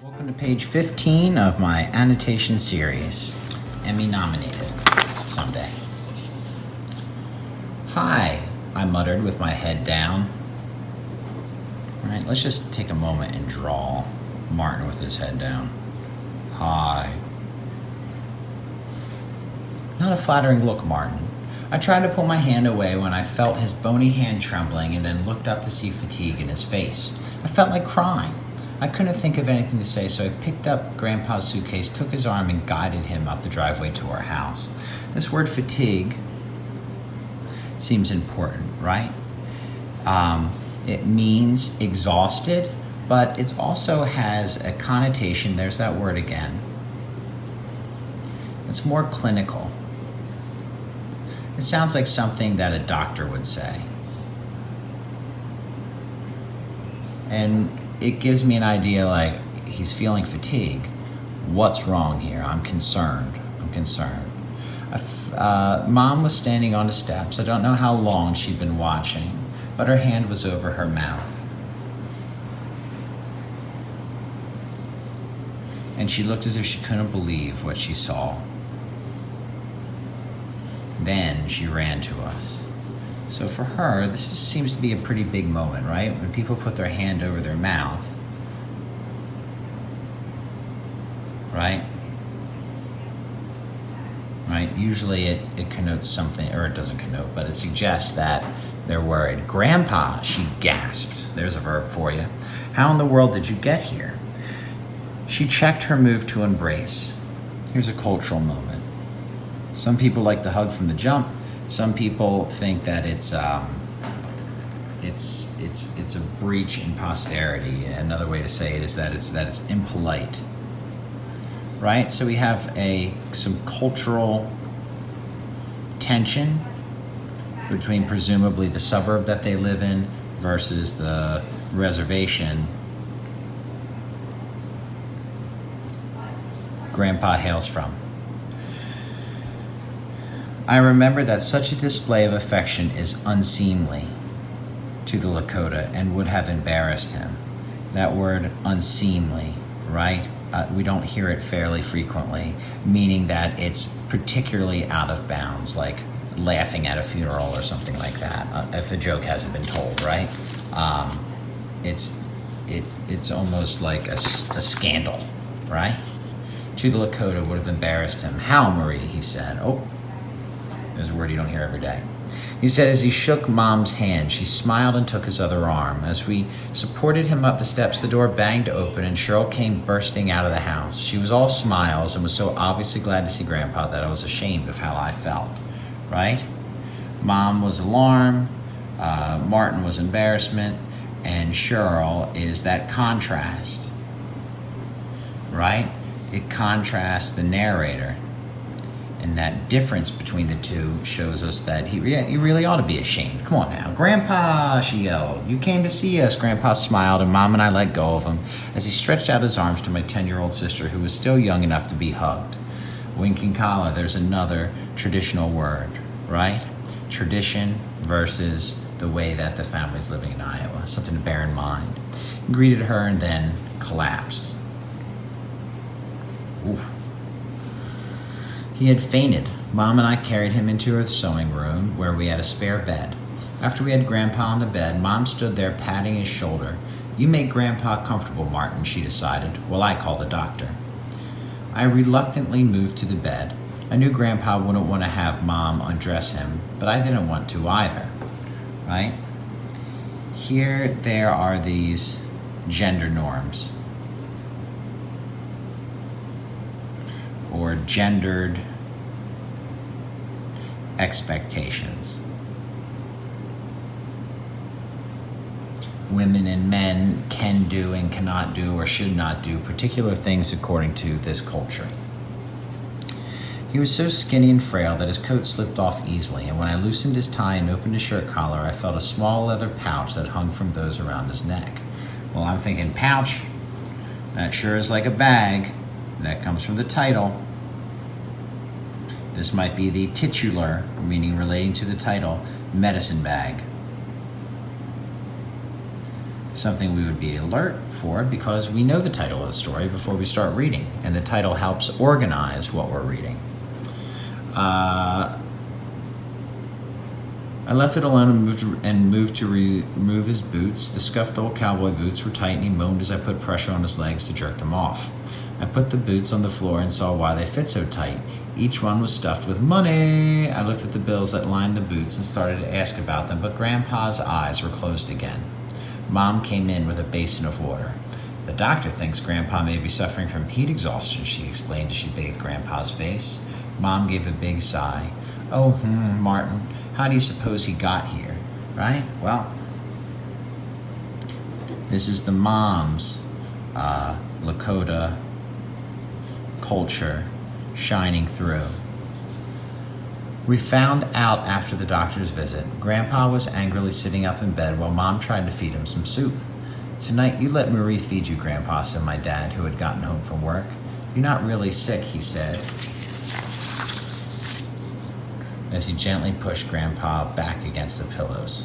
Welcome to page 15 of my annotation series. Emmy nominated someday. Hi, I muttered with my head down. All right, let's just take a moment and draw Martin with his head down. Hi. Not a flattering look, Martin. I tried to pull my hand away when I felt his bony hand trembling and then looked up to see fatigue in his face. I felt like crying. I couldn't think of anything to say, so I picked up Grandpa's suitcase, took his arm, and guided him up the driveway to our house. This word fatigue seems important, right? It means exhausted, but it also has a connotation, there's that word again. It's more clinical. It sounds like something that a doctor would say. And it gives me an idea like he's feeling fatigue. What's wrong here? I'm concerned. Mom was standing on the steps. I don't know how long she'd been watching, but her hand was over her mouth. And she looked as if she couldn't believe what she saw. Then she ran to us. So for her, this seems to be a pretty big moment, right? When people put their hand over their mouth, right? Usually it connotes something, or it doesn't connote, but it suggests that they're worried. Grandpa, she gasped. There's a verb for you. How in the world did you get here? She checked her move to embrace. Here's a cultural moment. Some people like the hug from the jump. Some people think that it's a breach in posterity. Another way to say it is that it's impolite, right? So we have some cultural tension between presumably the suburb that they live in versus the reservation Grandpa hails from. I remember that such a display of affection is unseemly to the Lakota and would have embarrassed him. That word unseemly, right? We don't hear it fairly frequently, meaning that it's particularly out of bounds, like laughing at a funeral or something like that, if a joke hasn't been told, right? It's almost like a scandal, right? To the Lakota would have embarrassed him. How, Marie, he said. Oh. There's a word you don't hear every day. He said as he shook Mom's hand. She smiled and took his other arm. As we supported him up the steps, the door banged open and Cheryl came bursting out of the house. She was all smiles and was so obviously glad to see Grandpa that I was ashamed of how I felt, right? Mom was alarmed, Martin was embarrassment, and Cheryl is that contrast, right? It contrasts the narrator. And that difference between the two shows us that he really ought to be ashamed. Come on now. Grandpa, she yelled. You came to see us. Grandpa smiled, and Mom and I let go of him as he stretched out his arms to my 10-year-old sister, who was still young enough to be hugged. Winkinkala, there's another traditional word, right? Tradition versus the way that the family's living in Iowa. Something to bear in mind. He greeted her and then collapsed. Oof. He had fainted. Mom and I carried him into her sewing room where we had a spare bed. After we had Grandpa on the bed, Mom stood there patting his shoulder. You make Grandpa comfortable, Martin, she decided, while I call the doctor. I reluctantly moved to the bed. I knew Grandpa wouldn't want to have Mom undress him, but I didn't want to either, right? Here there are these gender norms, or gendered expectations. Women and men can do and cannot do or should not do particular things according to this culture. He was so skinny and frail that his coat slipped off easily, and when I loosened his tie and opened his shirt collar, I felt a small leather pouch that hung from those around his neck. Well, I'm thinking, pouch? That sure is like a bag. That comes from the title. This might be the titular, meaning relating to the title, medicine bag. something we would be alert for because we know the title of the story before we start reading, and the title helps organize what we're reading. I left it alone and moved to remove his boots. The scuffed old cowboy boots were tight, and he moaned as I put pressure on his legs to jerk them off. I put the boots on the floor and saw why they fit so tight. Each one was stuffed with money. I looked at the bills that lined the boots and started to ask about them, but Grandpa's eyes were closed again. Mom came in with a basin of water. The doctor thinks Grandpa may be suffering from heat exhaustion, she explained as she bathed Grandpa's face. Mom gave a big sigh. Oh, Martin, how do you suppose he got here, right? Well, this is the mom's Lakota culture shining through. We found out after the doctor's visit. Grandpa was angrily sitting up in bed while Mom tried to feed him some soup. Tonight, you let Marie feed you, Grandpa, said my dad, who had gotten home from work. You're not really sick, he said, as he gently pushed Grandpa back against the pillows.